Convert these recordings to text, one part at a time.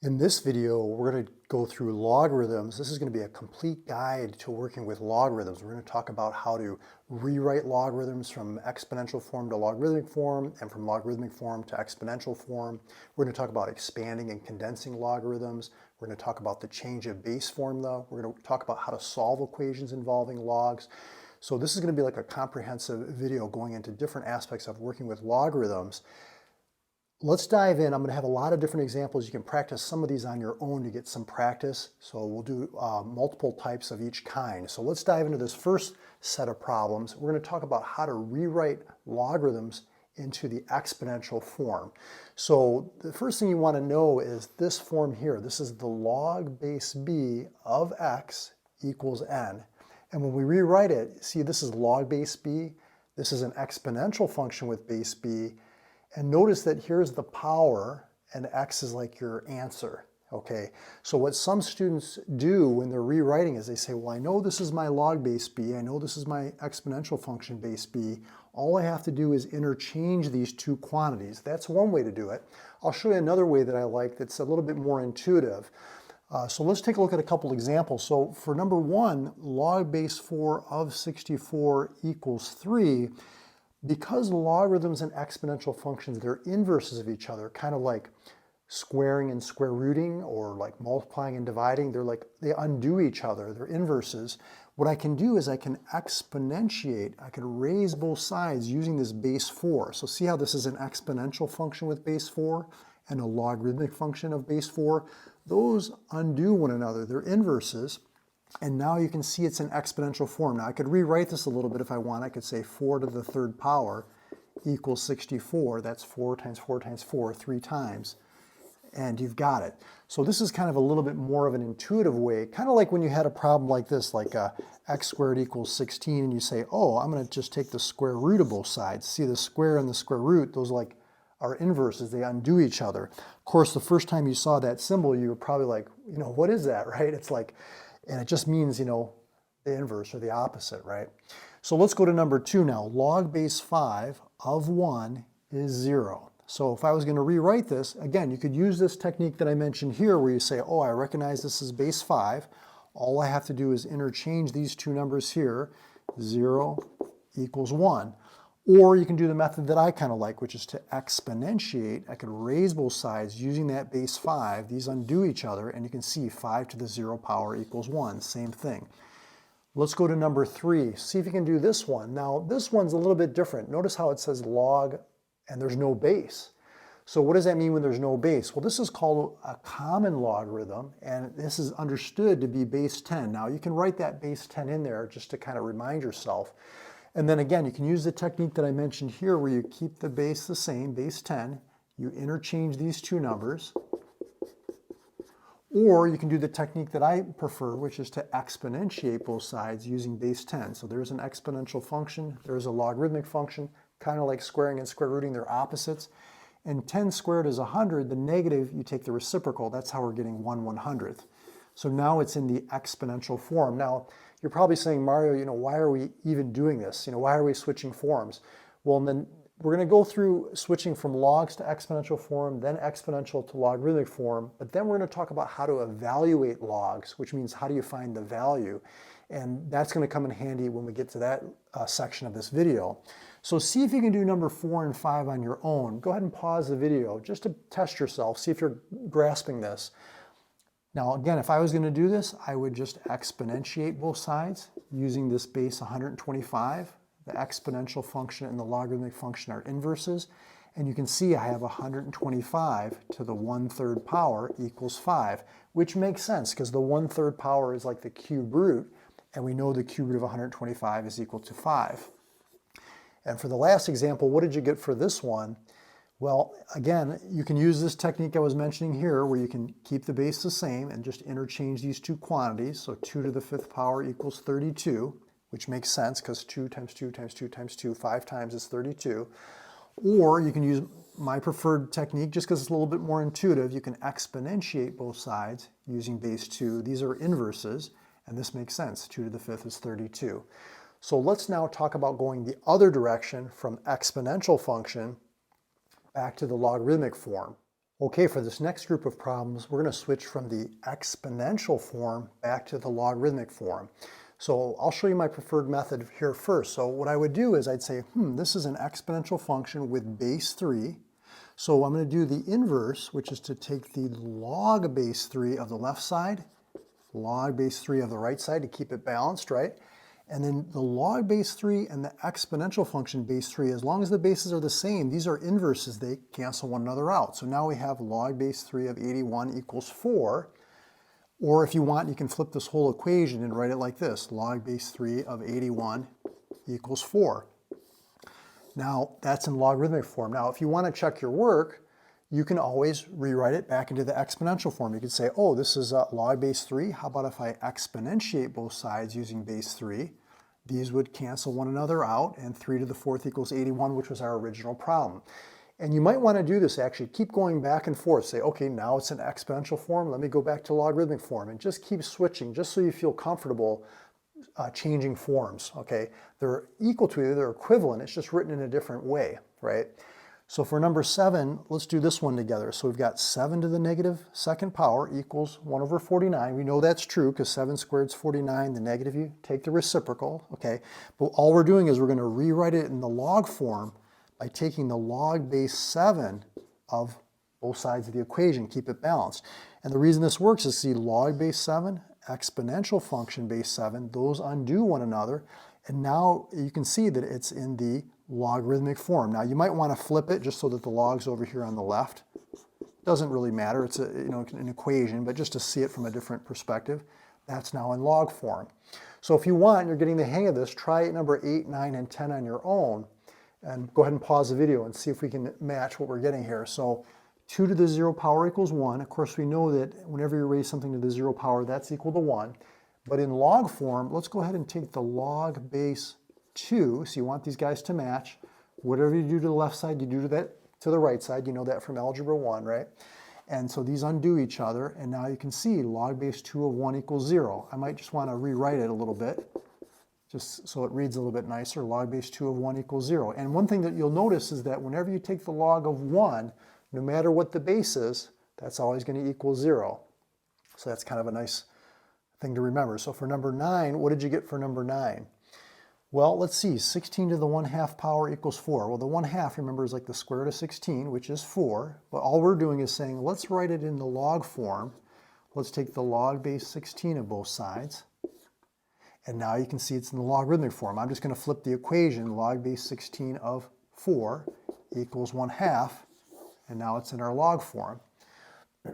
In this video, we're going to go through logarithms. This is going to be a complete guide to working with logarithms. We're going to talk about how to rewrite logarithms from exponential form to logarithmic form and from logarithmic form to exponential form. We're going to talk about expanding and condensing logarithms. We're going to talk about the change of base formula. We're going to talk about how to solve equations involving logs. So this is going to be like a comprehensive video going into different aspects of working with logarithms. Let's dive in. I'm going to have a lot of different examples. You can practice some of these on your own to get some practice. So we'll do multiple types of each kind. So let's dive into this first set of problems. We're going to talk about how to rewrite logarithms into the exponential form. So the first thing you want to know is this form here. This is the log base b of x equals n. And when we rewrite it, see this is log base b. This is an exponential function with base b. And notice that here's the power and x is like your answer, okay? So what some students do when they're rewriting is they say, well, I know this is my log base b, I know this is my exponential function base b. All I have to do is interchange these two quantities. That's one way to do it. I'll show you another way that I like that's a little bit more intuitive. So let's take a look at a couple examples. So for number one, log base 4 of 64 equals 3. Because logarithms and exponential functions, they're inverses of each other, kind of like squaring and square rooting or like multiplying and dividing. They undo each other, they're inverses. What I can do is I can exponentiate, I can raise both sides using this base 4. So see how this is an exponential function with base 4 and a logarithmic function of base 4? Those undo one another, they're inverses. And now you can see it's in exponential form. Now I could rewrite this a little bit if I want. I could say 4 to the third power equals 64. That's 4 times 4 times 4, 3 times. And you've got it. So this is kind of a little bit more of an intuitive way, kind of like when you had a problem like this, like x squared equals 16, and you say, oh, I'm going to just take the square root of both sides. See the square and the square root, those are inverses. They undo each other. Of course, the first time you saw that symbol, you were probably like, what is that, right? It's like, and it just means, the inverse or the opposite, right? So let's go to number 2 now. Log base 5 of 1 is 0. So if I was going to rewrite this, again, you could use this technique that I mentioned here where you say, oh, I recognize this is base 5. All I have to do is interchange these two numbers here. 0 equals 1. Or you can do the method that I kind of like, which is to exponentiate. I could raise both sides using that base 5. These undo each other, and you can see 5 to the 0 power equals 1. Same thing. Let's go to number 3. See if you can do this one. Now, this one's a little bit different. Notice how it says log, and there's no base. So what does that mean when there's no base? Well, this is called a common logarithm, and this is understood to be base 10. Now, you can write that base 10 in there just to kind of remind yourself. And then again, you can use the technique that I mentioned here where you keep the base the same, base 10. You interchange these two numbers. Or you can do the technique that I prefer, which is to exponentiate both sides using base 10. So there's an exponential function, there's a logarithmic function, kind of like squaring and square rooting, they're opposites. And 10 squared is 100, the negative, you take the reciprocal, that's how we're getting 1/100th. So now it's in the exponential form. Now, you're probably saying, Mario, why are we even doing this? Why are we switching forms? Well, and then we're going to go through switching from logs to exponential form, then exponential to logarithmic form, but then we're going to talk about how to evaluate logs, which means how do you find the value? And that's going to come in handy when we get to that section of this video. So see if you can do number 4 and 5 on your own. Go ahead and pause the video just to test yourself, see if you're grasping this. Now again, if I was going to do this, I would just exponentiate both sides using this base 125. The exponential function and the logarithmic function are inverses. And you can see I have 125 to the 1/3 power equals 5, which makes sense because the 1/3 power is like the cube root, and we know the cube root of 125 is equal to 5. And for the last example, what did you get for this one? Well, again, you can use this technique I was mentioning here where you can keep the base the same and just interchange these two quantities. So 2 to the 5th power equals 32, which makes sense because 2 times 2 times 2 times 2, 5 times is 32. Or you can use my preferred technique just because it's a little bit more intuitive. You can exponentiate both sides using base 2. These are inverses, and this makes sense. 2 to the 5th is 32. So let's now talk about going the other direction from exponential function back to the logarithmic form. Okay, for this next group of problems, we're going to switch from the exponential form back to the logarithmic form. So I'll show you my preferred method here first. So what I would do is I'd say, this is an exponential function with base 3. So I'm going to do the inverse, which is to take the log base 3 of the left side, log base 3 of the right side to keep it balanced, right? And then the log base 3 and the exponential function base 3, as long as the bases are the same, these are inverses, they cancel one another out. So now we have log base 3 of 81 equals 4. Or if you want, you can flip this whole equation and write it like this. Log base 3 of 81 equals 4. Now, that's in logarithmic form. Now, if you want to check your work, you can always rewrite it back into the exponential form. You could say, oh, this is log base 3. How about if I exponentiate both sides using base 3? These would cancel one another out, and 3 to the 4th equals 81, which was our original problem. And you might want to do this actually. Keep going back and forth. Say, okay, now it's an exponential form. Let me go back to logarithmic form. And just keep switching, just so you feel comfortable changing forms, okay? They're equal to either, they're equivalent. It's just written in a different way, right? So for number 7, let's do this one together. So we've got 7 to the negative second power equals 1 over 49. We know that's true because 7 squared is 49. The negative, you take the reciprocal, okay? But all we're doing is we're going to rewrite it in the log form by taking the log base 7 of both sides of the equation, keep it balanced. And the reason this works is, see, log base 7, exponential function base 7, those undo one another. And now you can see that it's in the logarithmic form. Now you might want to flip it just so that the log's over here on the left. Doesn't really matter, it's an equation, but just to see it from a different perspective, that's now in log form. So if you want, you're getting the hang of this, try number 8, 9, and 10 on your own, and go ahead and pause the video and see if we can match what we're getting here. So 2 to the 0 power equals 1. Of course, we know that whenever you raise something to the 0 power, that's equal to 1. But in log form, let's go ahead and take the log base 2. So you want these guys to match. Whatever you do to the left side, you do to the right side. You know that from Algebra 1, right? And so these undo each other. And now you can see log base 2 of 1 equals 0. I might just want to rewrite it a little bit, just so it reads a little bit nicer. Log base 2 of 1 equals 0. And one thing that you'll notice is that whenever you take the log of 1, no matter what the base is, that's always going to equal 0. So that's kind of a nice thing to remember. So for number 9, what did you get for number 9? Well, let's see, 16 to the 1/2 power equals 4. Well, the 1/2, remember, is like the square root of 16, which is 4. But all we're doing is saying, let's write it in the log form. Let's take the log base 16 of both sides. And now you can see it's in the logarithmic form. I'm just going to flip the equation. Log base 16 of 4 equals 1/2. And now it's in our log form.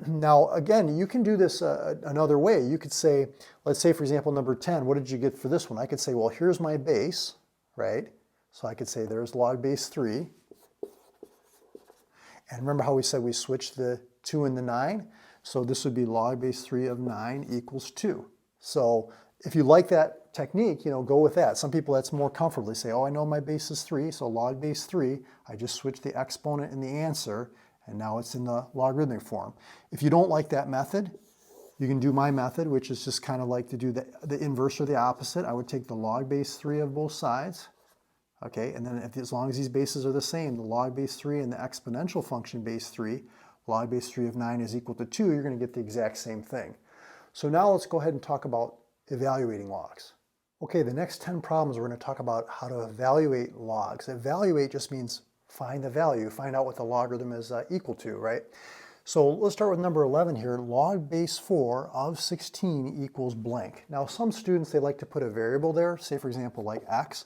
Now, again, you can do this another way. You could say, let's say, for example, number 10, what did you get for this one? I could say, well, here's my base, right? So I could say there's log base 3. And remember how we said we switched the 2 and the 9? So this would be log base 3 of 9 equals 2. So if you like that technique, go with that. Some people, that's more comfortable. They say, oh, I know my base is 3, so log base 3. I just switched the exponent in the answer, and now it's in the logarithmic form. If you don't like that method, you can do my method, which is just kind of like to do the inverse or the opposite. I would take the log base 3 of both sides, okay, and then as long as these bases are the same, the log base 3 and the exponential function base 3, log base 3 of 9 is equal to 2, you're going to get the exact same thing. So now let's go ahead and talk about evaluating logs. Okay, the next 10 problems we're going to talk about how to evaluate logs. Evaluate just means find the value, find out what the logarithm is equal to, right? So let's start with number 11 here. Log base 4 of 16 equals blank. Now some students, they like to put a variable there, say for example like x.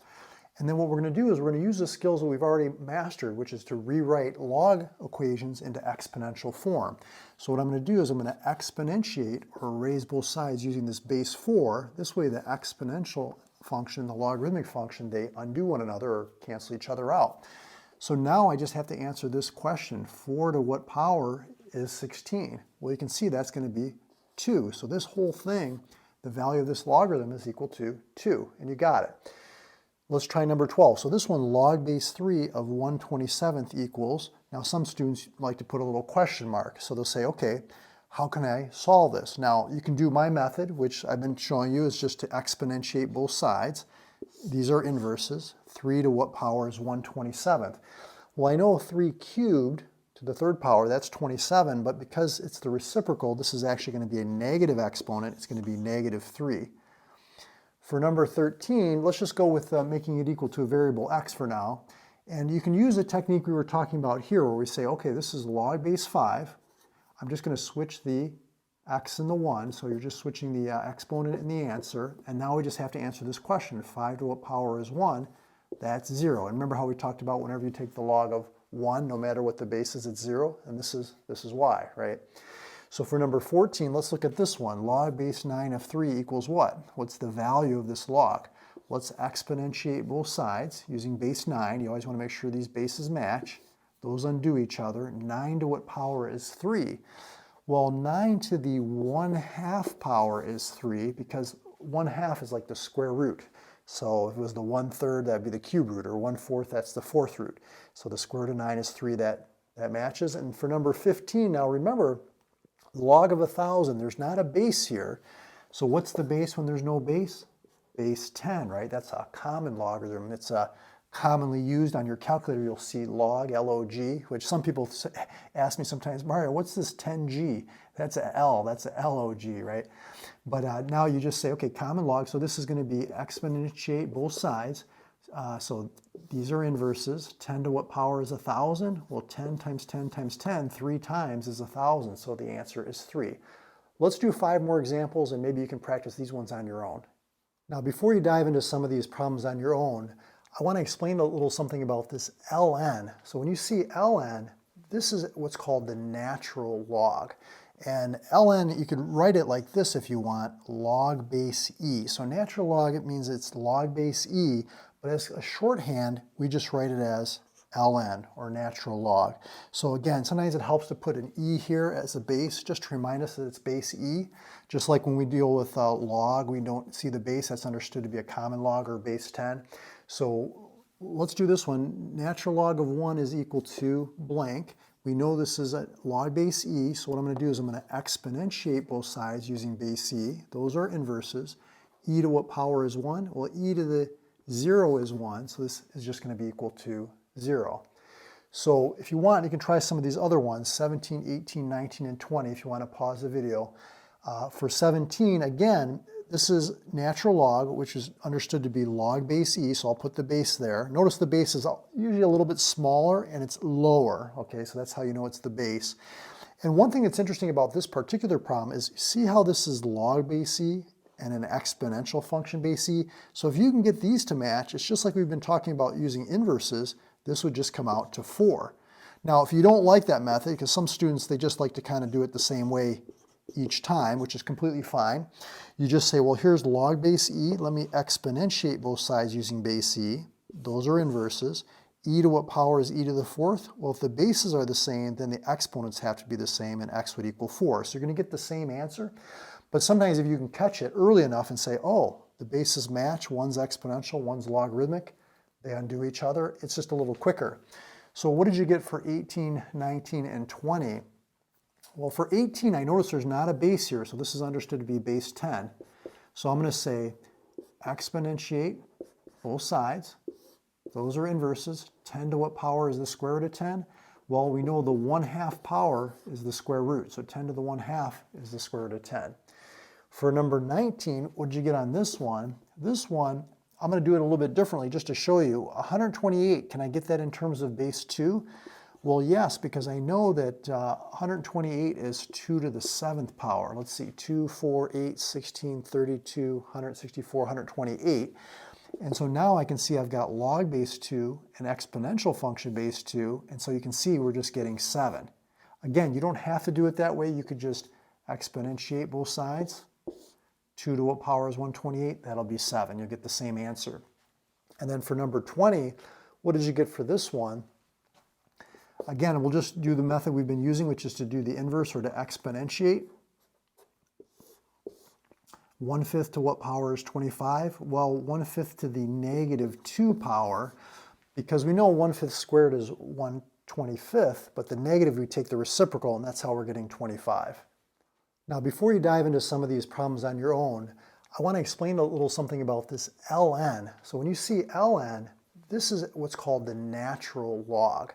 And then what we're going to do is we're going to use the skills that we've already mastered, which is to rewrite log equations into exponential form. So what I'm going to do is I'm going to exponentiate or raise both sides using this base 4. This way the exponential function, the logarithmic function, they undo one another or cancel each other out. So now I just have to answer this question. 4 to what power is 16? Well, you can see that's going to be 2. So this whole thing, the value of this logarithm is equal to 2. And you got it. Let's try number 12. So this one, log base 3 of 1/27 equals, now some students like to put a little question mark. So they'll say, okay, how can I solve this? Now you can do my method, which I've been showing you, is just to exponentiate both sides. These are inverses. 3 to what power is 1/27? Well, I know 3 cubed to the third power, that's 27, but because it's the reciprocal, this is actually going to be a negative exponent. It's going to be negative 3. For number 13, let's just go with making it equal to a variable x for now. And you can use the technique we were talking about here where we say, okay, this is log base 5. I'm just going to switch the x and the 1, so you're just switching the exponent and the answer. And now we just have to answer this question. 5 to what power is 1? That's 0. And remember how we talked about whenever you take the log of 1, no matter what the base is, it's 0? And this is y, right? So for number 14, let's look at this one. Log base 9 of 3 equals what? What's the value of this log? Let's exponentiate both sides using base 9. You always want to make sure these bases match. Those undo each other. 9 to what power is 3? Well, 9 to the 1/2 power is 3 because 1/2 is like the square root. So if it was the 1/3, that'd be the cube root, or 1/4, that's the fourth root. So the square root of 9 is 3, that matches. And for number 15, now remember, log of 1,000, there's not a base here. So what's the base when there's no base? Base 10, right? That's a common logarithm. It's commonly used on your calculator. You'll see log, L-O-G, which some people ask me sometimes, Mario, what's this 10G? That's a L, that's a L-O-G, right? But now you just say, okay, common log, so this is going to be exponentiate both sides. So these are inverses. 10 to what power is 1,000? Well, 10 times 10 times 10, 3 times is 1,000, so the answer is 3. Let's do 5 more examples, and maybe you can practice these ones on your own. Now, before you dive into some of these problems on your own, I want to explain a little something about this ln. So when you see ln, this is what's called the natural log. And ln, you could write it like this if you want, log base e. So natural log, it means it's log base e, but as a shorthand, we just write it as ln, or natural log. So again, sometimes it helps to put an e here as a base, just to remind us that it's base e. Just like when we deal with log, we don't see the base, that's understood to be a common log or base 10. So let's do this one. Natural log of 1 is equal to blank. We know this is a log base e, so what I'm going to do is I'm going to exponentiate both sides using base e. Those are inverses. E to what power is 1? Well, e to the 0 is 1, so this is just going to be equal to 0. So if you want, you can try some of these other ones, 17, 18, 19, and 20, if you want to pause the video. For 17, again, this is natural log, which is understood to be log base e, so I'll put the base there. Notice the base is usually a little bit smaller and it's lower, okay, so that's how you know it's the base. And one thing that's interesting about this particular problem is, see how this is log base e and an exponential function base e? So if you can get these to match, it's just like we've been talking about using inverses, this would just come out to 4. Now, if you don't like that method, because some students, they just like to kind of do it the same way each time, which is completely fine. You just say, well, here's log base e. Let me exponentiate both sides using base e. Those are inverses. E to what power is e to the 4th? Well, if the bases are the same, then the exponents have to be the same, and x would equal 4. So you're going to get the same answer. But sometimes if you can catch it early enough and say, oh, the bases match, one's exponential, one's logarithmic, they undo each other, it's just a little quicker. So what did you get for 18, 19, and 20? Well, for 18, I notice there's not a base here, so this is understood to be base 10. So I'm going to say exponentiate both sides. Those are inverses. 10 to what power is the square root of 10? Well, we know the 1/2 power is the square root, so 10 to the 1/2 is the square root of 10. For number 19, what did you get on this one? This one, I'm going to do it a little bit differently just to show you. 128, can I get that in terms of base 2? Well, yes, because I know that 128 is 2 to the 7th power. Let's see, 2, 4, 8, 16, 32, 164, 128. And so now I can see I've got log base 2 and exponential function base 2, and so you can see we're just getting 7. Again, you don't have to do it that way. You could just exponentiate both sides. 2 to what power is 128? That'll be 7. You'll get the same answer. And then for number 20, what did you get for this one? Again, we'll just do the method we've been using, which is to do the inverse, or to exponentiate. 1/5 to what power is 25? Well, 1/5 to the -2 power, because we know 1/5 squared is 1/25, but the negative, we take the reciprocal, and that's how we're getting 25. Now, before you dive into some of these problems on your own, I want to explain a little something about this ln. So when you see ln, this is what's called the natural log.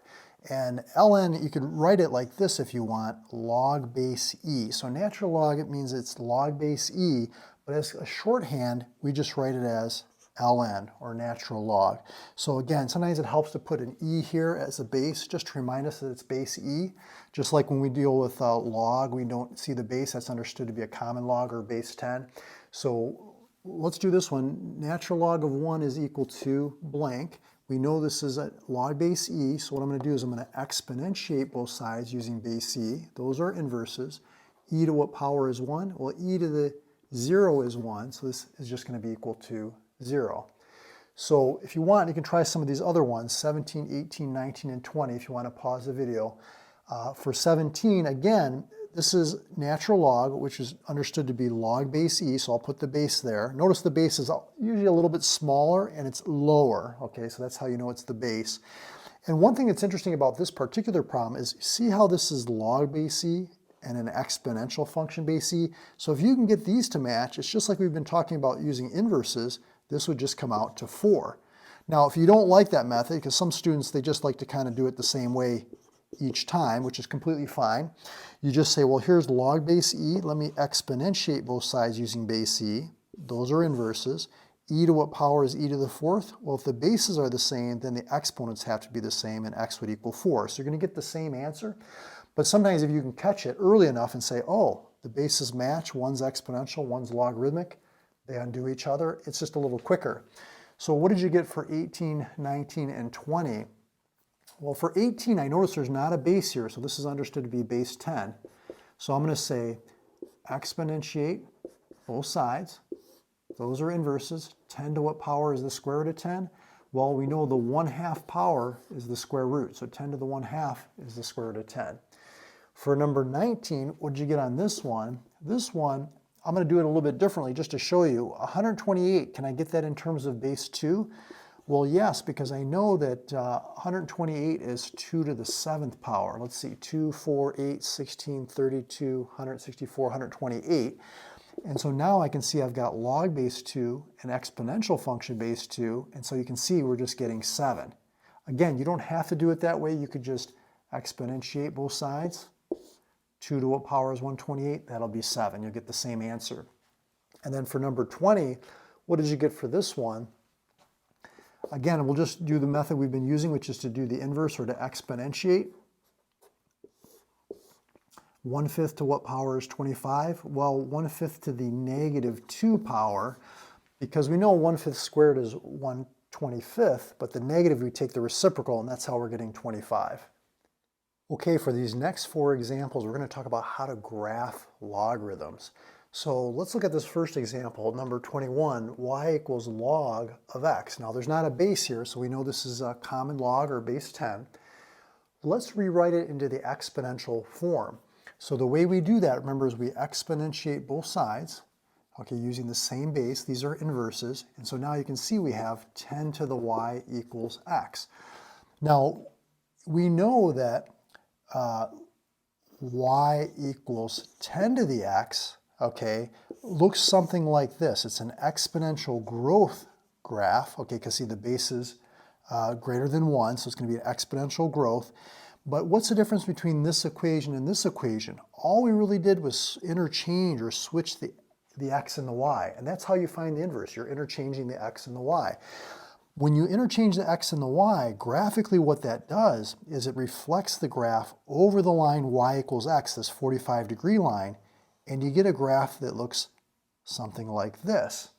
And ln, you can write it like this if you want, log base e. So natural log, it means it's log base e, but as a shorthand, we just write it as ln, or natural log. So again, sometimes it helps to put an e here as a base, just to remind us that it's base e. Just like when we deal with log, we don't see the base, that's understood to be a common log or base 10. So let's do this one. Natural log of 1 is equal to blank. We know this is a log base e, so what I'm going to do is I'm going to exponentiate both sides using base e. Those are inverses. E to what power is 1? Well, e to the 0 is 1, so this is just going to be equal to 0. So if you want, you can try some of these other ones, 17, 18, 19, and 20, if you want to pause the video. For 17, again, this is natural log, which is understood to be log base e, so I'll put the base there. Notice the base is usually a little bit smaller and it's lower, okay, so that's how you know it's the base. And one thing that's interesting about this particular problem is, see how this is log base e and an exponential function base e? So if you can get these to match, it's just like we've been talking about using inverses, this would just come out to 4. Now, if you don't like that method, because some students, they just like to kind of do it the same way each time, which is completely fine. You just say, well, here's log base e. Let me exponentiate both sides using base e. Those are inverses. E to what power is e to the 4th? Well, if the bases are the same, then the exponents have to be the same, and x would equal 4. So you're going to get the same answer. But sometimes if you can catch it early enough and say, oh, the bases match, one's exponential, one's logarithmic, they undo each other, it's just a little quicker. So what did you get for 18, 19, and 20? Well, for 18, I notice there's not a base here, so this is understood to be base 10. So I'm going to say exponentiate both sides. Those are inverses. 10 to what power is the square root of 10? Well, we know the 1/2 power is the square root, so 10 to the 1/2 is the square root of 10. For number 19, what did you get on this one? This one, I'm going to do it a little bit differently just to show you. 128, can I get that in terms of base 2? Well, yes, because I know that 128 is 2 to the 7th power. Let's see, 2, 4, 8, 16, 32, 164, 128. And so now I can see I've got log base 2 and exponential function base 2, and so you can see we're just getting 7. Again, you don't have to do it that way. You could just exponentiate both sides. 2 to what power is 128? That'll be 7. You'll get the same answer. And then for number 20, what did you get for this one? Again, we'll just do the method we've been using, which is to do the inverse, or to exponentiate. 1/5 to what power is 25? Well, 1/5 to the -2 power, because we know 1/5 squared is 1/25, but the negative, we take the reciprocal, and that's how we're getting 25. Okay, for these next 4 examples, we're going to talk about how to graph logarithms. So let's look at this first example, number 21, y equals log of x. Now there's not a base here, so we know this is a common log, or base 10. Let's rewrite it into the exponential form. So the way we do that, remember, is we exponentiate both sides, okay, using the same base. These are inverses, and so now you can see we have 10 to the y equals x. Now, we know that y equals 10 to the x, okay, looks something like this. It's an exponential growth graph, okay, because see the base is greater than 1, so it's going to be an exponential growth. But what's the difference between this equation and this equation? All we really did was interchange or switch the x and the y, and that's how you find the inverse. You're interchanging the x and the y. When you interchange the x and the y, graphically what that does is it reflects the graph over the line y equals x, this 45-degree line, and you get a graph that looks something like this.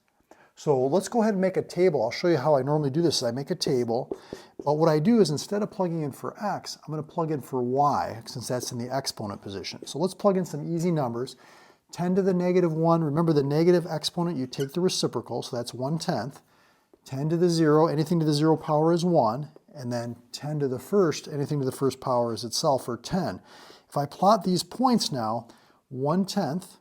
So let's go ahead and make a table. I'll show you how I normally do this. I make a table, but what I do is instead of plugging in for x, I'm going to plug in for y, since that's in the exponent position. So let's plug in some easy numbers. 10 to the -1, remember the negative exponent, you take the reciprocal, so that's 1/10. 10 to the 0, anything to the 0 power is 1, and then 10 to the 1st, anything to the 1st power is itself, or 10. If I plot these points now, 1/10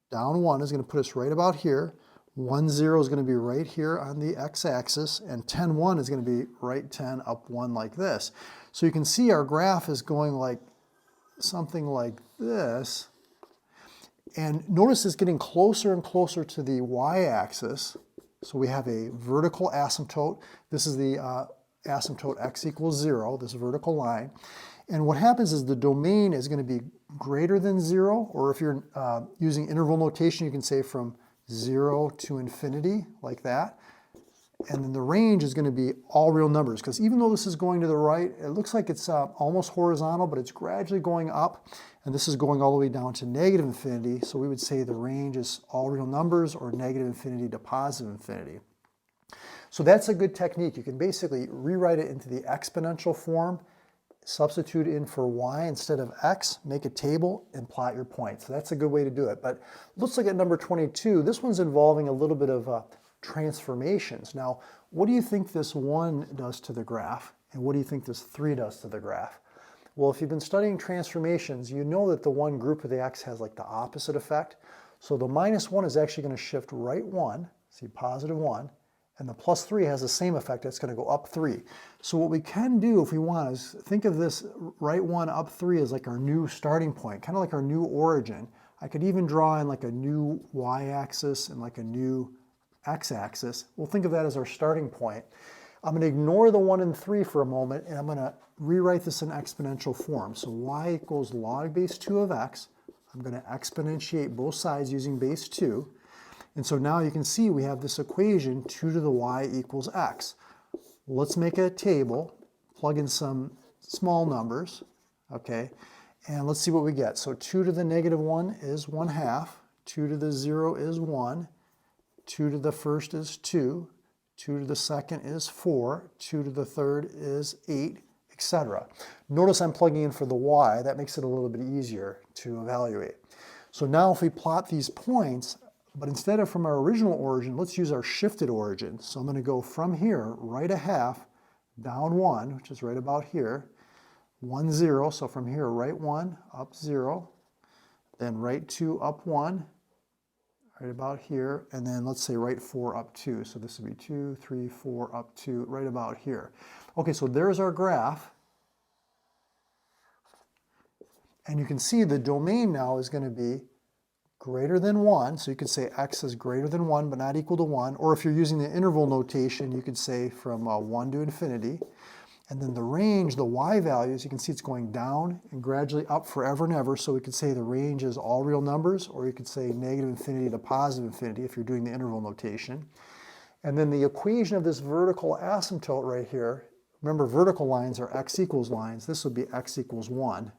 down 1 is going to put us right about here. 1, 0 is going to be right here on the x-axis, and 10, 1 is going to be right 10 up 1 like this. So you can see our graph is going like something like this. And notice it's getting closer and closer to the y-axis. So we have a vertical asymptote. This is the asymptote x equals 0, this vertical line. And what happens is the domain is going to be greater than 0, or if you're using interval notation, you can say from 0 to infinity, like that. And then the range is going to be all real numbers, because even though this is going to the right, it looks like it's almost horizontal, but it's gradually going up. And this is going all the way down to negative infinity. So we would say the range is all real numbers, or negative infinity to positive infinity. So that's a good technique. You can basically rewrite it into the exponential form, substitute in for y instead of x, make a table, and plot your point. So that's a good way to do it. But let's look at number 22. This one's involving a little bit of transformations. Now, what do you think this 1 does to the graph? And what do you think this 3 does to the graph? Well, if you've been studying transformations, you know that the one group of the x has like the opposite effect. So the -1 is actually going to shift right 1, see positive 1, and the +3 has the same effect. It's going to go up 3. So what we can do if we want is think of this right 1 up 3 as like our new starting point, kind of like our new origin. I could even draw in like a new y-axis and like a new x-axis. We'll think of that as our starting point. I'm going to ignore the 1 and 3 for a moment, and I'm going to rewrite this in exponential form. So y equals log base 2 of x. I'm going to exponentiate both sides using base 2. And so now you can see we have this equation, 2 to the y equals x. Let's make a table, plug in some small numbers, okay, and let's see what we get. So 2 to the -1 is 1/2, 2 to the 0 is 1, 2 to the first is 2, 2 to the second is 4, 2 to the third is 8, etc. Notice I'm plugging in for the y. That makes it a little bit easier to evaluate. So now if we plot these points, but instead of from our original origin, let's use our shifted origin. So I'm going to go from here, right 1/2, down 1, which is right about here, 1, 0. So from here, right 1, up 0, then right 2, up 1, right about here, and then let's say right 4, up 2. So this would be 2, 3, 4, up 2, right about here. Okay, so there's our graph. And you can see the domain now is going to be greater than 1, so you could say x is greater than 1 but not equal to 1, or if you're using the interval notation, you could say from 1 to infinity. And then the range, the y values, you can see it's going down and gradually up forever and ever, so we could say the range is all real numbers, or you could say negative infinity to positive infinity if you're doing the interval notation. And then the equation of this vertical asymptote right here, remember vertical lines are x equals lines, this would be x equals 1.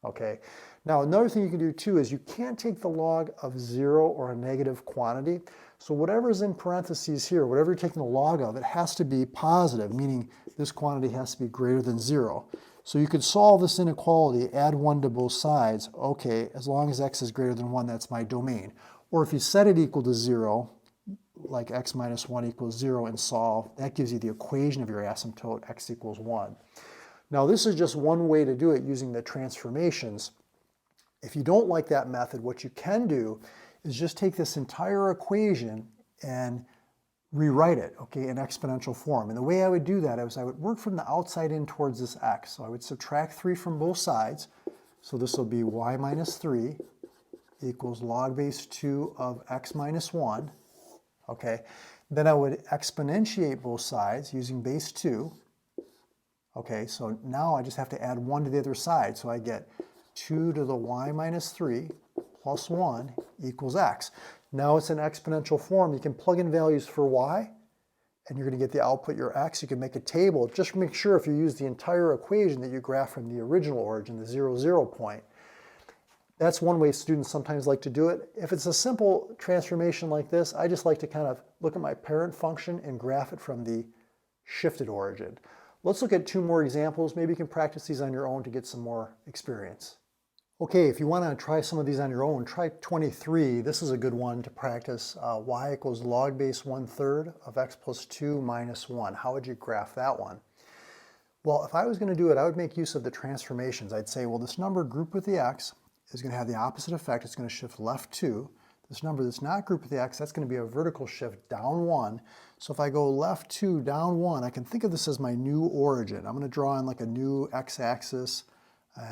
Okay. Now another thing you can do too is you can't take the log of 0 or a negative quantity. So whatever is in parentheses here, whatever you're taking the log of, it has to be positive, meaning this quantity has to be greater than 0. So you could solve this inequality, add 1 to both sides. Okay, as long as x is greater than 1, that's my domain. Or if you set it equal to 0, like x minus 1 equals 0 and solve, that gives you the equation of your asymptote, x equals 1. Now this is just one way to do it using the transformations. If you don't like that method, what you can do is just take this entire equation and rewrite it, okay, in exponential form. And the way I would do that is I would work from the outside in towards this x. So I would subtract 3 from both sides. So this will be y minus 3 equals log base 2 of x minus 1, okay. Then I would exponentiate both sides using base 2. Okay, so now I just have to add 1 to the other side. So I get 2 to the y minus 3 plus 1 equals x. Now it's in exponential form. You can plug in values for y, and you're going to get the output, your x. You can make a table. Just make sure if you use the entire equation that you graph from the original origin, the 0, 0 point. That's one way students sometimes like to do it. If it's a simple transformation like this, I just like to kind of look at my parent function and graph it from the shifted origin. Let's look at 2 more examples. Maybe you can practice these on your own to get some more experience. Okay, if you want to try some of these on your own, try 23. This is a good one to practice. Y equals log base 1/3 of x plus 2 minus 1. How would you graph that one? Well, if I was going to do it, I would make use of the transformations. I'd say, well, this number grouped with the x is going to have the opposite effect. It's going to shift left 2. This number that's not grouped with the x, that's going to be a vertical shift down 1. So if I go left 2, down 1, I can think of this as my new origin. I'm going to draw in like a new x-axis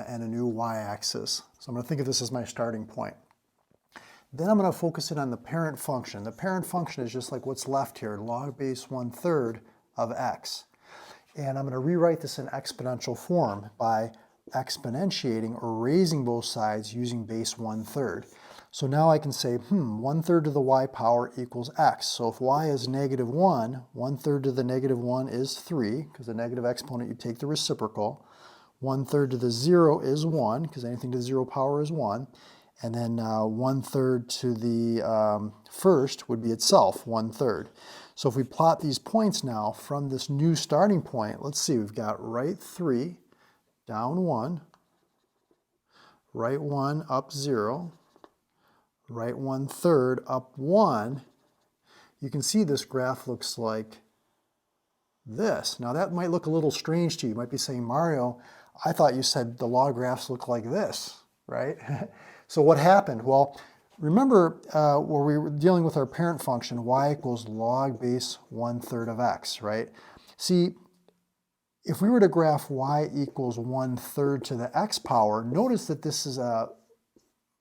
and a new y-axis. So I'm going to think of this as my starting point. Then I'm going to focus in on the parent function. The parent function is just like what's left here, log base 1/3 of x. And I'm going to rewrite this in exponential form by exponentiating or raising both sides using base 1/3. So now I can say, 1/3 to the y power equals x. So if y is -1, 1/3 to the -1 is 3, because the negative exponent, you take the reciprocal. 1/3 to the 0 is 1, because anything to the 0 power is 1. And then 1/3 to the first would be itself, 1/3. So if we plot these points now from this new starting point, let's see, we've got right 3, down 1, right 1, up 0, right 1/3, up 1. You can see this graph looks like this. Now that might look a little strange to you. You might be saying, Mario, I thought you said the log graphs look like this, right? So what happened? Well, remember where we were dealing with our parent function, y equals log base 1/3 of x, right? See, if we were to graph y equals 1/3 to the x power, notice that this is a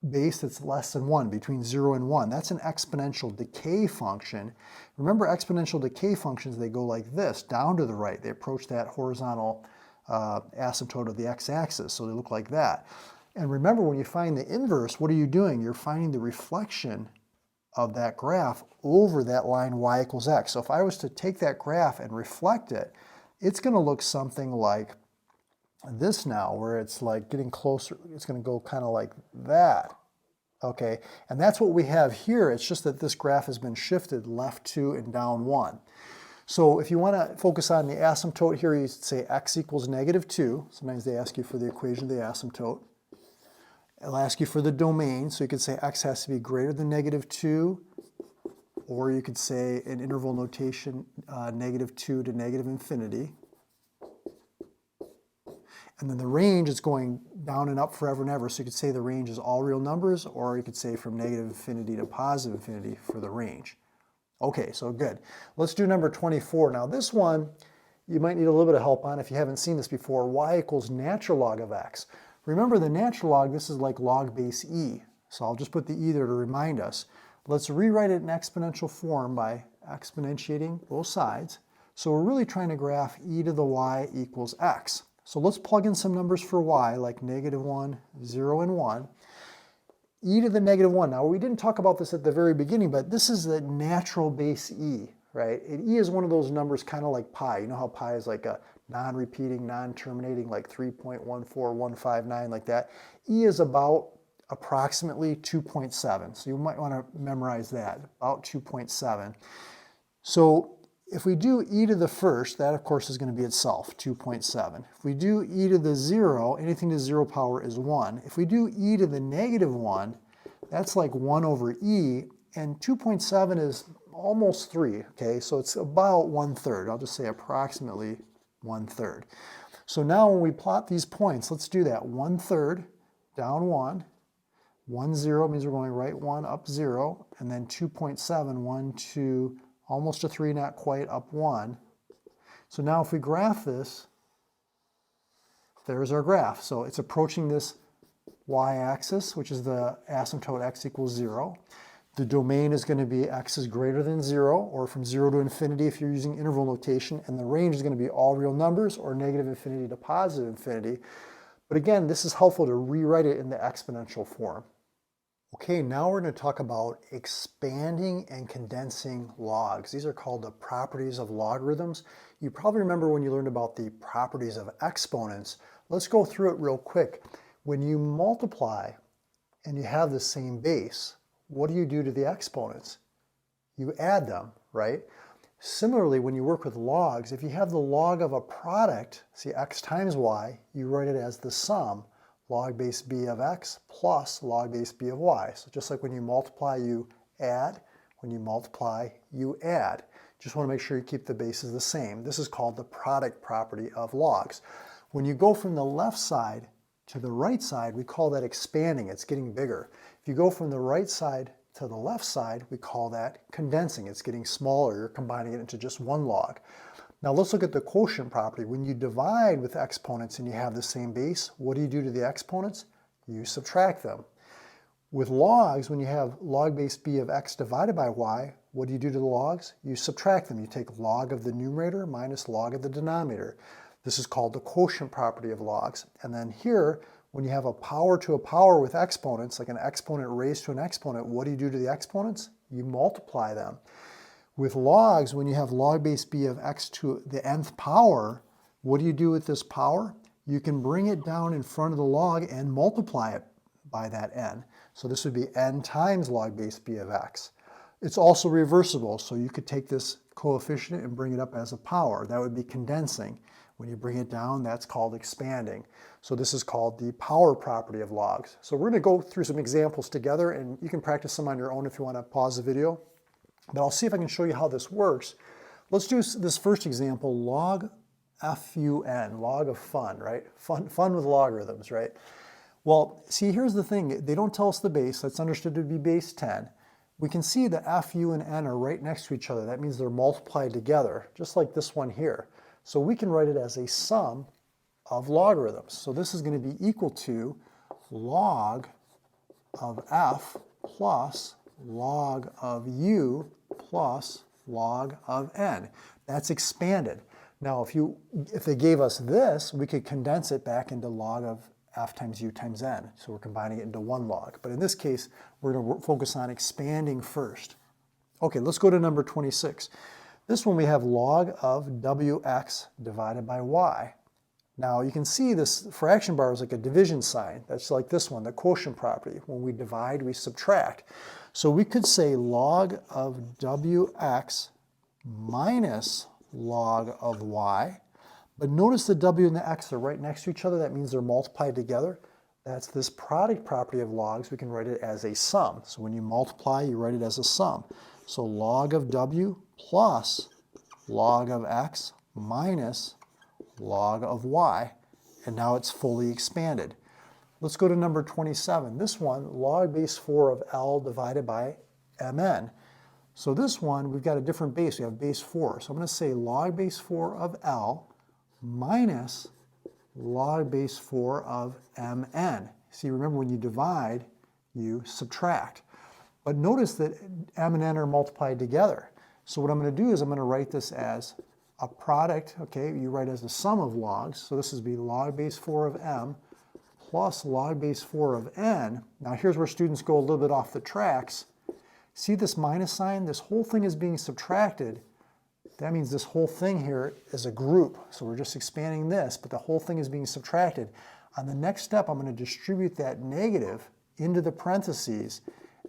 base that's less than 1, between 0 and 1. That's an exponential decay function. Remember, exponential decay functions, they go like this, down to the right. They approach that horizontal asymptote of the x-axis, so they look like that. And remember, when you find the inverse, what are you doing? You're finding the reflection of that graph over that line y equals x. So if I was to take that graph and reflect it, it's going to look something like this now, where it's like getting closer. It's going to go kind of like that. Okay, and that's what we have here. It's just that this graph has been shifted left 2 and down 1. So if you want to focus on the asymptote here, you say x equals -2. Sometimes they ask you for the equation of the asymptote. It'll ask you for the domain, so you could say x has to be greater than -2, or you could say in interval notation -2 to -infinity. And then the range is going down and up forever and ever, so you could say the range is all real numbers, or you could say from -infinity to +infinity for the range. Okay, so good. Let's do number 24. Now this one, you might need a little bit of help on if you haven't seen this before. Y equals natural log of x. Remember the natural log, this is like log base e. So I'll just put the e there to remind us. Let's rewrite it in exponential form by exponentiating both sides. So we're really trying to graph e to the y equals x. So let's plug in some numbers for y, like -1, 0, and 1. E to the -1. Now, we didn't talk about this at the very beginning, but this is the natural base e, right? And e is one of those numbers kind of like pi. You know how pi is like a non-repeating, non-terminating, like 3.14159, like that? E is about approximately 2.7. So you might want to memorize that, about 2.7. So if we do e to the first, that of course is going to be itself, 2.7. If we do e to the 0, anything to 0 power is 1. If we do e to the -1, that's like 1 over e, and 2.7 is almost 3, okay? So it's about 1/3. I'll just say approximately 1/3. So now when we plot these points, let's do that. 1/3, down 1. 1, 0 means we're going right 1, up 0, and then 2.7, 1, 2, almost a 3, not quite, up 1. So now if we graph this, there's our graph. So it's approaching this y-axis, which is the asymptote x equals 0. The domain is going to be x is greater than 0, or from 0 to infinity if you're using interval notation, and the range is going to be all real numbers, or -infinity to +infinity. But again, this is helpful to rewrite it in the exponential form. Okay, now we're going to talk about expanding and condensing logs. These are called the properties of logarithms. You probably remember when you learned about the properties of exponents. Let's go through it real quick. When you multiply and you have the same base, what do you do to the exponents? You add them, right? Similarly, when you work with logs, if you have the log of a product, see x times y, you write it as the sum. Log base b of x plus log base b of y. So just like when you multiply, you add. When you multiply, you add. Just want to make sure you keep the bases the same. This is called the product property of logs. When you go from the left side to the right side, we call that expanding. It's getting bigger. If you go from the right side to the left side, we call that condensing. It's getting smaller. You're combining it into just one log. Now let's look at the quotient property. When you divide with exponents and you have the same base, what do you do to the exponents? You subtract them. With logs, when you have log base b of x divided by y, What do you do to the logs? You subtract them. You take log of the numerator minus log of the denominator. This is called the quotient property of logs. And then here, when you have a power to a power with exponents, like an exponent raised to an exponent, what do you do to the exponents? You multiply them. With logs, when you have log base b of x to the nth power, what do you do with this power? You can bring it down in front of the log and multiply it by that n. So this would be n times log base b of x. It's also reversible, so you could take this coefficient and bring it up as a power. That would be condensing. When you bring it down, that's called expanding. So this is called the power property of logs. So we're going to go through some examples together, and you can practice them on your own if you want to pause the video. But I'll see if I can show you how this works. Let's do this first example, log fun, log of fun, right? Fun with logarithms, right? Well, see, here's the thing. They don't tell us the base. That's understood to be base 10. We can see that f, u, and n are right next to each other. That means they're multiplied together, just like this one here. So we can write it as a sum of logarithms. So this is going to be equal to log of f plus log of u plus log of n. That's expanded. Now, if they gave us this, we could condense it back into log of f times u times n. So we're combining it into one log. But in this case, we're going to focus on expanding first. Okay, let's go to number 26. This one we have log of wx divided by y. Now you can see this fraction bar is like a division sign. That's like this one, the quotient property. When we divide, we subtract. So we could say log of wx minus log of y. But notice the w and the x are right next to each other. That means they're multiplied together. That's this product property of logs. We can write it as a sum. So when you multiply, you write it as a sum. So log of w plus log of x minus log of y. And now it's fully expanded. Let's go to number 27. This one, log base 4 of L divided by Mn. So this one, we've got a different base. We have base 4. So I'm going to say log base 4 of L minus log base 4 of Mn. See, remember when you divide, you subtract. But notice that m and n are multiplied together. So what I'm going to do is I'm going to write this as a product, okay, you write as a sum of logs. So this is be log base 4 of m plus log base 4 of n. Now here's where students go a little bit off the tracks. See this minus sign? This whole thing is being subtracted. That means this whole thing here is a group. So we're just expanding this, but the whole thing is being subtracted. On the next step, I'm going to distribute that negative into the parentheses.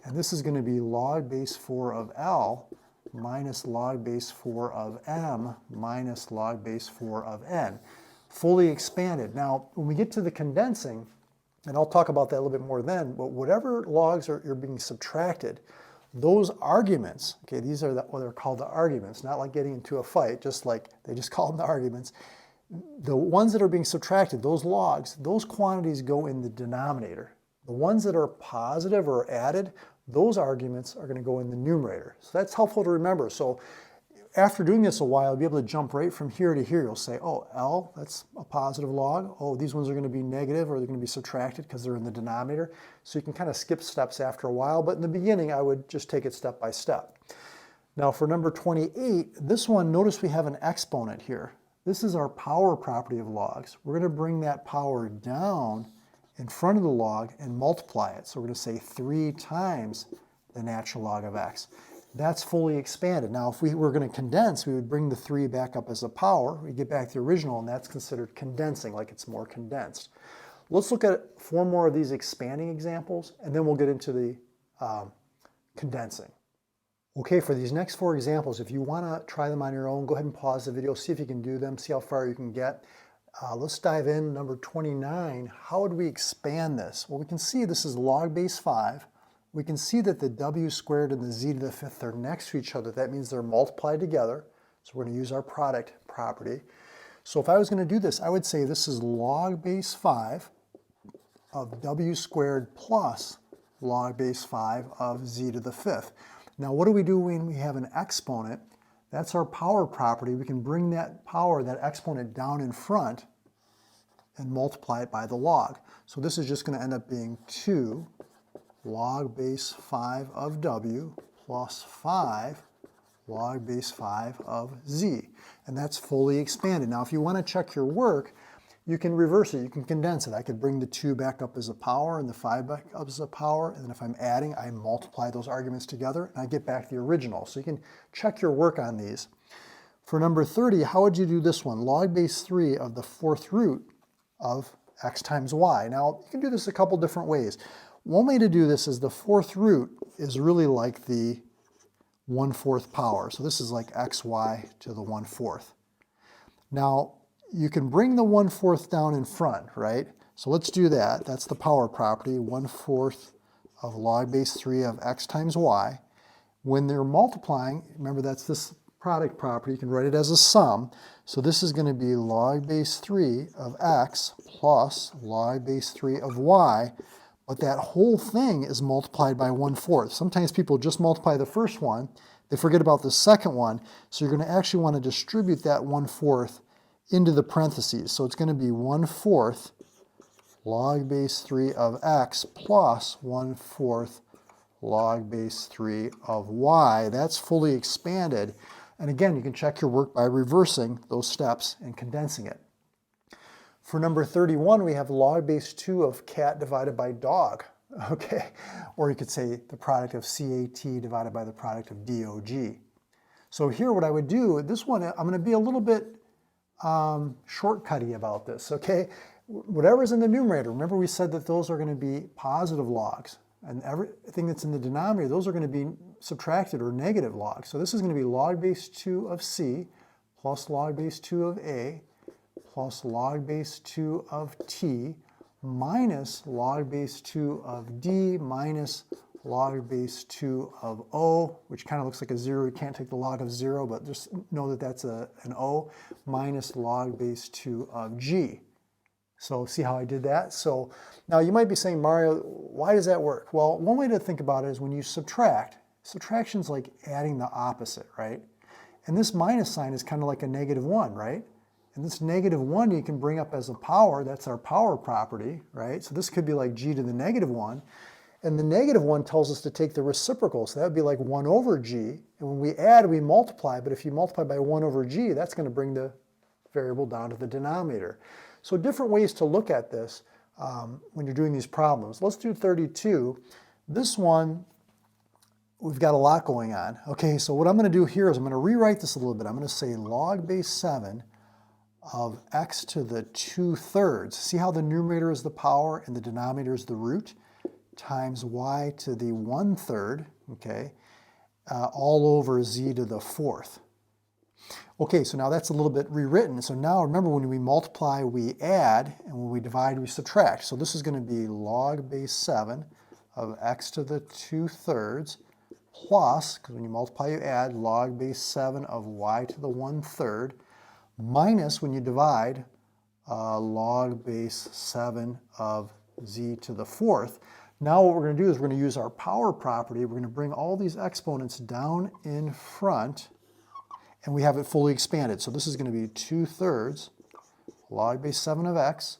And this is going to be log base 4 of L minus log base 4 of m minus log base 4 of n. Fully expanded. Now, when we get to the condensing, and I'll talk about that a little bit more then, but whatever logs are being subtracted, those arguments, okay, these are what they're called the arguments, not like getting into a fight, just like they just call them the arguments. The ones that are being subtracted, those logs, those quantities go in the denominator. The ones that are positive or added, those arguments are going to go in the numerator. So that's helpful to remember. So after doing this a while, you'll be able to jump right from here to here. You'll say, oh, L, that's a positive log. Oh, these ones are going to be negative, or they're going to be subtracted because they're in the denominator. So you can kind of skip steps after a while. But in the beginning, I would just take it step by step. Now for number 28, this one, notice we have an exponent here. This is our power property of logs. We're going to bring that power down in front of the log and multiply it. So we're going to say 3 times the natural log of x. That's fully expanded. Now, if we were going to condense, we would bring the 3 back up as a power. We get back to the original, and that's considered condensing, like it's more condensed. Let's look at 4 more of these expanding examples, and then we'll get into the condensing. Okay, for these next 4 examples, if you want to try them on your own, go ahead and pause the video, see if you can do them, see how far you can get. Let's dive in. Number 29, how would we expand this? Well, we can see this is log base 5. We can see that the w squared and the z to the 5th are next to each other. That means they're multiplied together. So we're going to use our product property. So if I was going to do this, I would say this is log base 5 of w squared plus log base 5 of z to the 5th. Now what do we do when we have an exponent? That's our power property. We can bring that power, that exponent, down in front and multiply it by the log. So this is just going to end up being 2 log base 5 of w plus 5 log base 5 of z. And that's fully expanded. Now, if you want to check your work, you can reverse it. You can condense it. I could bring the 2 back up as a power and the 5 back up as a power. And then if I'm adding, I multiply those arguments together and I get back the original. So you can check your work on these. For number 30, how would you do this one? Log base 3 of the 4th root of x times y. Now, you can do this a couple different ways. One way to do this is the 4th root is really like the 1/4 power. So this is like xy to the 1/4. Now, you can bring the 1/4 down in front, right? So let's do that. That's the power property, 1/4 of log base 3 of x times y. When they're multiplying, remember that's this product property, you can write it as a sum. So this is going to be log base 3 of x plus log base 3 of y, but that whole thing is multiplied by 1/4. Sometimes people just multiply the first one, they forget about the second one, so you're going to actually want to distribute that 1/4 into the parentheses. So it's going to be 1/4 log base 3 of x plus 1/4 log base 3 of y. That's fully expanded. And again, you can check your work by reversing those steps and condensing it. For number 31, we have log base 2 of cat divided by dog. Okay, or you could say the product of CAT divided by the product of DOG. So here what I would do, this one, I'm going to be a little bit shortcutty about this, okay? Whatever's in the numerator, remember we said that those are going to be positive logs, and everything that's in the denominator, those are going to be subtracted or negative logs. So this is going to be log base 2 of C plus log base 2 of A plus log base 2 of T minus log base 2 of D minus log base 2 of O, which kind of looks like a 0. You can't take the log of 0, but just know that that's an O, minus log base 2 of G. So see how I did that? So now you might be saying, Mario, why does that work? Well, one way to think about it is when you subtract, subtraction's like adding the opposite, right? And this minus sign is kind of like a -1, right? And this -1 you can bring up as a power. That's our power property, right? So this could be like g to the -1. And the -1 tells us to take the reciprocal. So that would be like 1 over g. And when we add, we multiply. But if you multiply by 1 over g, that's going to bring the variable down to the denominator. So different ways to look at this when you're doing these problems. Let's do 32. This one, we've got a lot going on. Okay, so what I'm going to do here is I'm going to rewrite this a little bit. I'm going to say log base 7 of x to the 2/3. See how the numerator is the power and the denominator is the root, times y to the 1/3, okay, all over z to the 4th. Okay, so now that's a little bit rewritten. So now remember, when we multiply, we add, and when we divide, we subtract. So this is going to be log base 7 of x to the 2/3 plus, because when you multiply, you add, log base 7 of y to the 1/3 minus, when you divide, log base 7 of z to the 4th. Now what we're going to do is we're going to use our power property. We're going to bring all these exponents down in front, and we have it fully expanded. So this is going to be 2/3 log base 7 of x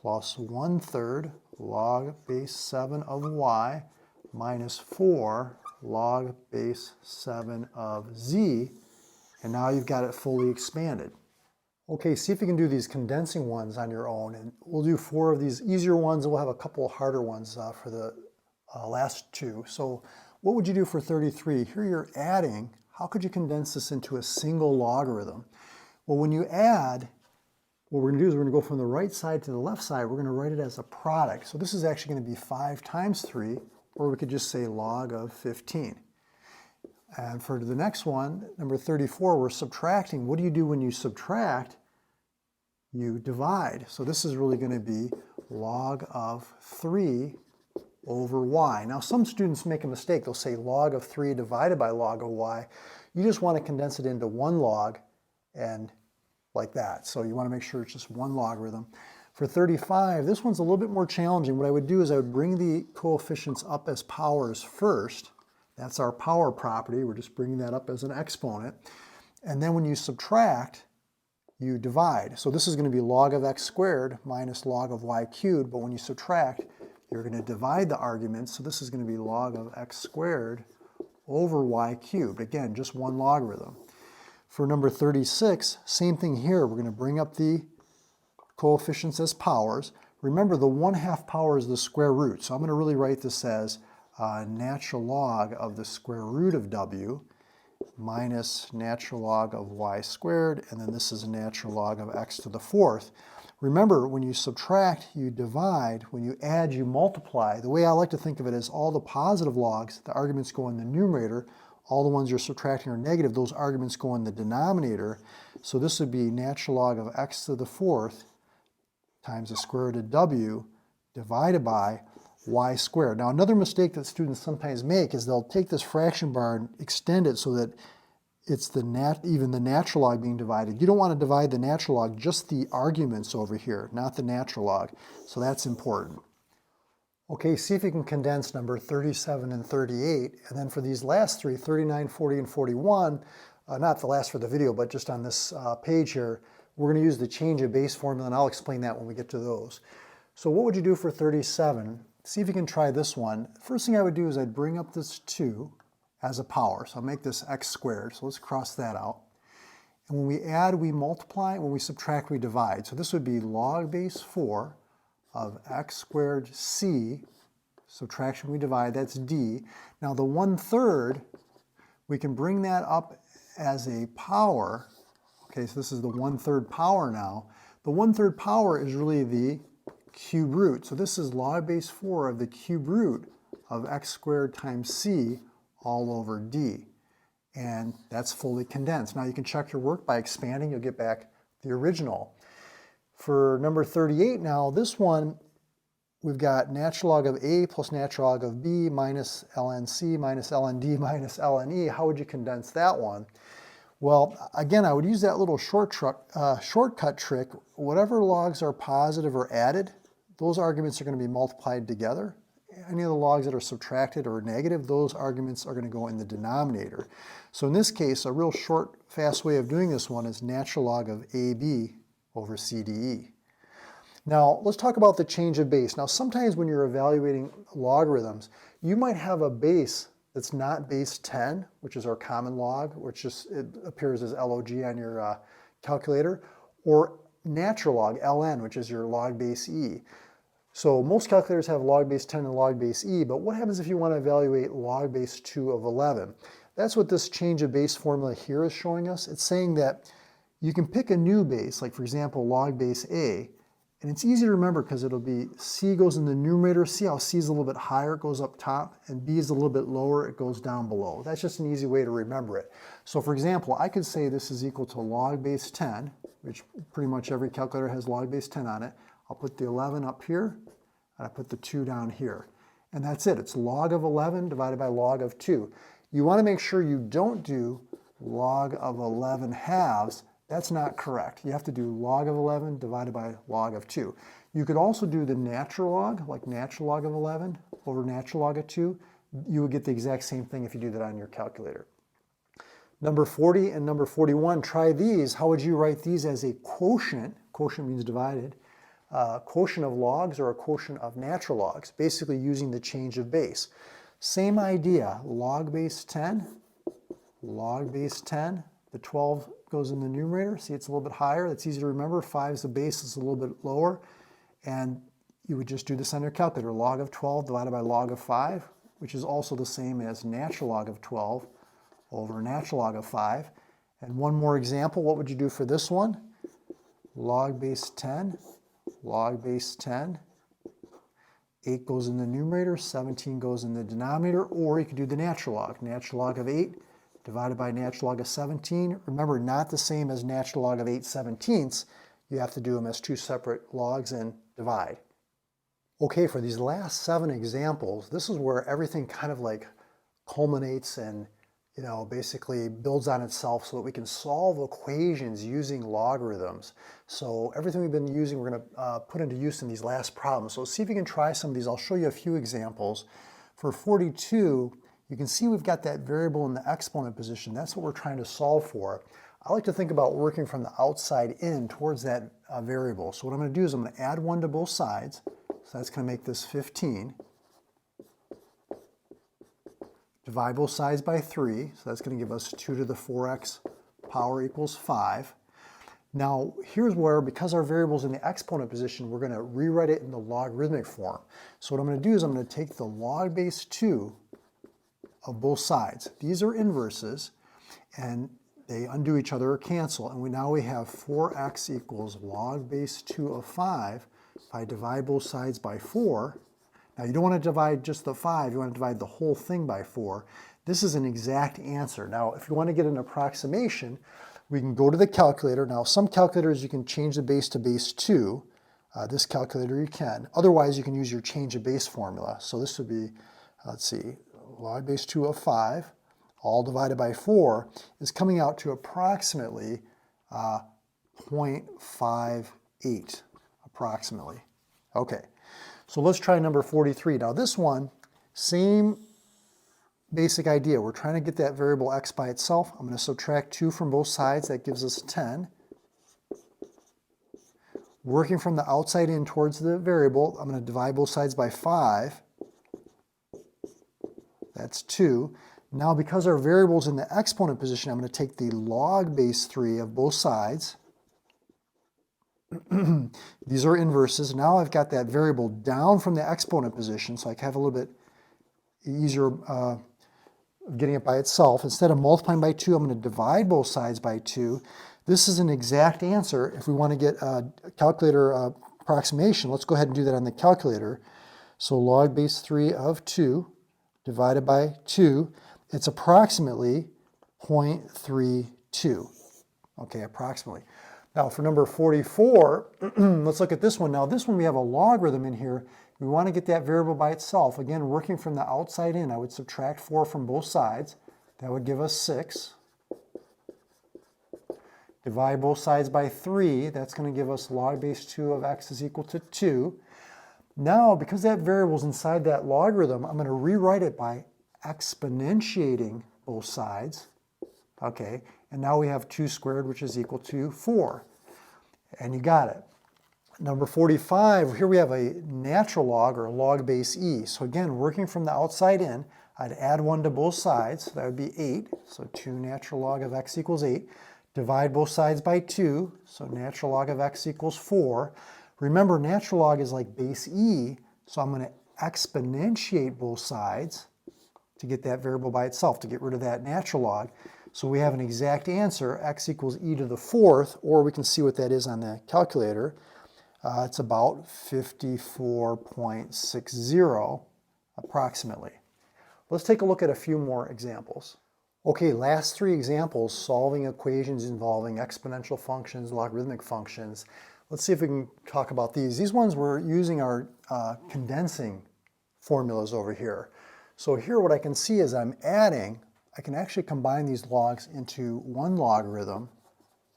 plus 1/3 log base 7 of y minus 4 log base 7 of z. And now you've got it fully expanded. Okay, see if you can do these condensing ones on your own. And we'll do 4 of these easier ones, and we'll have a couple harder ones for the last 2. So what would you do for 33? Here you're adding. How could you condense this into a single logarithm? Well, when you add, what we're going to do is we're going to go from the right side to the left side. We're going to write it as a product. So this is actually going to be 5 times 3, or we could just say log of 15. And for the next one, number 34, we're subtracting. What do you do when you subtract? You divide. So this is really going to be log of 3 over y. Now some students make a mistake. They'll say log of 3 divided by log of y. You just want to condense it into one log and like that. So you want to make sure it's just one logarithm. For 35, this one's a little bit more challenging. What I would do is I would bring the coefficients up as powers first. That's our power property. We're just bringing that up as an exponent. And then when you subtract, you divide. So this is going to be log of x squared minus log of y cubed. But when you subtract, you're going to divide the arguments. So this is going to be log of x squared over y cubed. Again, just one logarithm. For number 36, same thing here. We're going to bring up the coefficients as powers. Remember, the 1/2 power is the square root, so I'm going to really write this as natural log of the square root of w minus natural log of y squared, and then this is a natural log of x to the 4th. Remember, when you subtract, you divide. When you add, you multiply. The way I like to think of it is all the positive logs, the arguments go in the numerator. All the ones you're subtracting are negative. Those arguments go in the denominator. So this would be natural log of x to the 4th times the square root of w divided by y squared. Now, another mistake that students sometimes make is they'll take this fraction bar and extend it so that it's even the natural log being divided. You don't want to divide the natural log, just the arguments over here, not the natural log. So that's important. Okay, see if you can condense number 37 and 38. And then for these last three, 39, 40, and 41, not the last for the video, but just on this page here, we're going to use the change of base formula, and I'll explain that when we get to those. So what would you do for 37? See if you can try this one. First thing I would do is I'd bring up this 2 as a power. So I'll make this x squared. So let's cross that out. And when we add, we multiply. When we subtract, we divide. So this would be log base 4 of x squared c. Subtraction, we divide. That's d. Now the 1/3, we can bring that up as a power. Okay, so this is the 1/3 power now. The 1/3 power is really the cube root. So this is log base 4 of the cube root of x squared times c all over d. And that's fully condensed. Now you can check your work by expanding. You'll get back the original. For number 38 now, this one, we've got natural log of a plus natural log of b minus ln c minus ln d minus ln e. How would you condense that one? Well, again, I would use that little shortcut trick. Whatever logs are positive or added, those arguments are going to be multiplied together. Any of the logs that are subtracted or negative, those arguments are going to go in the denominator. So in this case, a real short, fast way of doing this one is natural log of AB over CDE. Now, let's talk about the change of base. Now, sometimes when you're evaluating logarithms, you might have a base that's not base 10, which is our common log, which just it appears as log on your calculator, or natural log, ln, which is your log base e. So most calculators have log base 10 and log base e, but what happens if you want to evaluate log base 2 of 11? That's what this change of base formula here is showing us. It's saying that you can pick a new base, like for example, log base a, and it's easy to remember because it'll be c goes in the numerator. See how c is a little bit higher, it goes up top, and b is a little bit lower, it goes down below. That's just an easy way to remember it. So for example, I could say this is equal to log base 10, which pretty much every calculator has log base 10 on it. I'll put the 11 up here, and I put the 2 down here. And that's it. It's log of 11 divided by log of 2. You want to make sure you don't do log of 11 halves. That's not correct. You have to do log of 11 divided by log of 2. You could also do the natural log, like natural log of 11 over natural log of 2. You would get the exact same thing if you do that on your calculator. Number 40 and number 41, try these. How would you write these as a quotient? Quotient means divided. Quotient of logs or a quotient of natural logs, basically using the change of base. Same idea, log base 10, the 12 goes in the numerator. See, it's a little bit higher. That's easy to remember. 5 is the base, it's a little bit lower. And you would just do this on your calculator. Log of 12 divided by log of 5, which is also the same as natural log of 12 over natural log of 5. And one more example, what would you do for this one? Log base 10, 8 goes in the numerator, 17 goes in the denominator, or you could do the natural log of 8 divided by natural log of 17. Remember, not the same as natural log of 8/17. You have to do them as two separate logs and divide. Okay, for these last 7 examples, this is where everything kind of like culminates and basically builds on itself so that we can solve equations using logarithms. So everything we've been using, we're going to put into use in these last problems. So see if you can try some of these. I'll show you a few examples. For 42, you can see we've got that variable in the exponent position. That's what we're trying to solve for. I like to think about working from the outside in towards that variable. So what I'm going to do is I'm going to add 1 to both sides. So that's going to make this 15. divide both sides by 3, so that's going to give us 2 to the 4x power equals 5. Now, here's where, because our variable's in the exponent position, we're going to rewrite it in the logarithmic form. So what I'm going to do is I'm going to take the log base 2 of both sides. These are inverses, and they undo each other or cancel, and now we have 4x equals log base 2 of 5. If I divide both sides by 4, now you don't want to divide just the 5, you want to divide the whole thing by 4. This is an exact answer. Now, if you want to get an approximation, we can go to the calculator. Now, some calculators you can change the base to base 2. This calculator you can. Otherwise, you can use your change of base formula. So this would be, let's see, log base 2 of 5, all divided by 4, is coming out to approximately 0.58, approximately. Okay, so let's try number 43. Now this one, same basic idea. We're trying to get that variable x by itself. I'm going to subtract 2 from both sides. That gives us 10. Working from the outside in towards the variable, I'm going to divide both sides by 5. That's 2. Now, because our variable's in the exponent position, I'm going to take the log base 3 of both sides. These are inverses. Now I've got that variable down from the exponent position, so I can have a little bit easier getting it by itself. Instead of multiplying by 2, I'm going to divide both sides by 2. This is an exact answer. If we want to get a calculator approximation, let's go ahead and do that on the calculator. So log base 3 of 2 divided by 2, it's approximately 0.32. Okay, approximately. Now for number 44, let's look at this one. Now this one we have a logarithm in here. We want to get that variable by itself. Again, working from the outside in, I would subtract 4 from both sides. That would give us 6. Divide both sides by 3. That's going to give us log base 2 of x is equal to 2. Now, because that variable is inside that logarithm, I'm going to rewrite it by exponentiating both sides. Okay, and now we have 2 squared, which is equal to 4. And you got it. Number 45, here we have a natural log, or log base e. So again, working from the outside in, I'd add 1 to both sides. So that would be 8. So 2 natural log of x equals 8. Divide both sides by 2. So natural log of x equals 4. Remember, natural log is like base e, so I'm going to exponentiate both sides to get that variable by itself, to get rid of that natural log. So we have an exact answer, x equals e to the 4th, or we can see what that is on the calculator. It's about 54.60 approximately. Let's take a look at a few more examples. Okay, last 3 examples, solving equations involving exponential functions, logarithmic functions. Let's see if we can talk about these. These ones we're using our condensing formulas over here. So here what I can see is I can actually combine these logs into one logarithm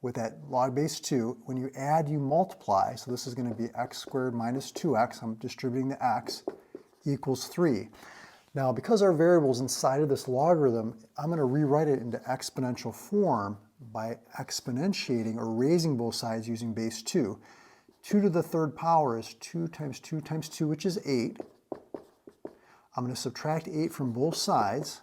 with that log base 2. When you add, you multiply. So this is going to be x squared minus 2x. I'm distributing the x equals 3. Now, because our variable is inside of this logarithm, I'm going to rewrite it into exponential form by exponentiating or raising both sides using base 2. 2 to the 3rd power is 2 times 2 times 2, which is 8. I'm going to subtract 8 from both sides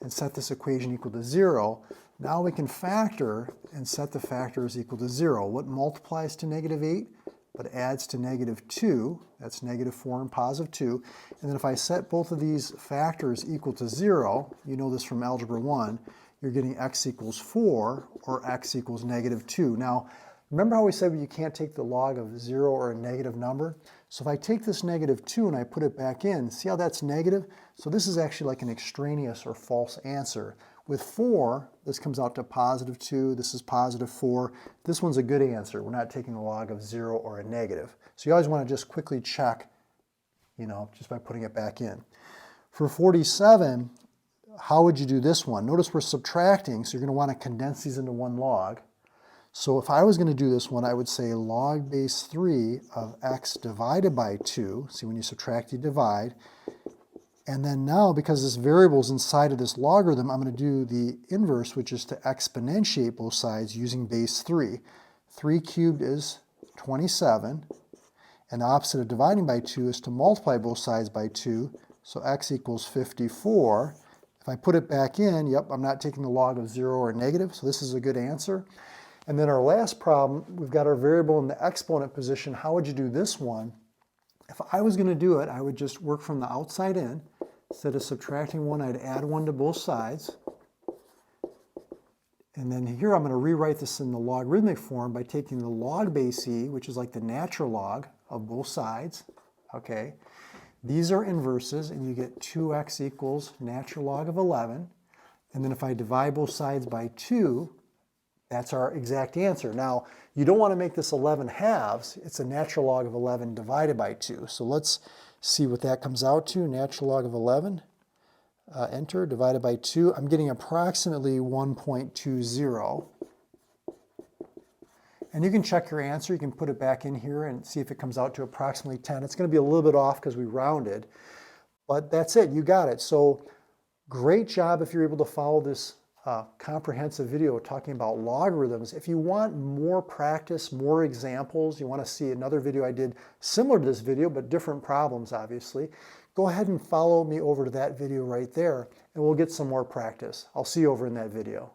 and set this equation equal to 0. Now we can factor and set the factors equal to 0. What multiplies to negative 8? But adds to negative 2. That's negative 4 and positive 2. And then if I set both of these factors equal to 0, you know this from Algebra 1, you're getting x equals 4 or x equals negative 2. Now, remember how we said you can't take the log of 0 or a negative number? So if I take this negative 2 and I put it back in, see how that's negative? So this is actually like an extraneous or false answer. With 4, this comes out to positive 2, this is positive 4. This one's a good answer. We're not taking the log of 0 or a negative. So you always want to just quickly check, just by putting it back in. For 47, how would you do this one? Notice we're subtracting, so you're going to want to condense these into one log. So if I was going to do this one, I would say log base 3 of x divided by 2. See, when you subtract, you divide. And then now, because this variable is inside of this logarithm, I'm going to do the inverse, which is to exponentiate both sides using base 3. 3 cubed is 27. And the opposite of dividing by 2 is to multiply both sides by 2. So x equals 54. If I put it back in, yep, I'm not taking the log of 0 or negative, so this is a good answer. And then our last problem, we've got our variable in the exponent position. How would you do this one? If I was going to do it, I would just work from the outside in. Instead of subtracting 1, I'd add 1 to both sides. And then here I'm going to rewrite this in the logarithmic form by taking the log base e, which is like the natural log of both sides. Okay. These are inverses, and you get 2x equals natural log of 11. And then if I divide both sides by 2, that's our exact answer. Now, you don't want to make this 11 halves. It's a natural log of 11 divided by 2. So let's see what that comes out to. Natural log of 11, enter, divided by 2. I'm getting approximately 1.20. And you can check your answer. You can put it back in here and see if it comes out to approximately 10. It's going to be a little bit off because we rounded. But that's it. You got it. So great job if you're able to follow this comprehensive video talking about logarithms. If you want more practice, more examples, you want to see another video I did similar to this video, but different problems, obviously, go ahead and follow me over to that video right there, and we'll get some more practice. I'll see you over in that video.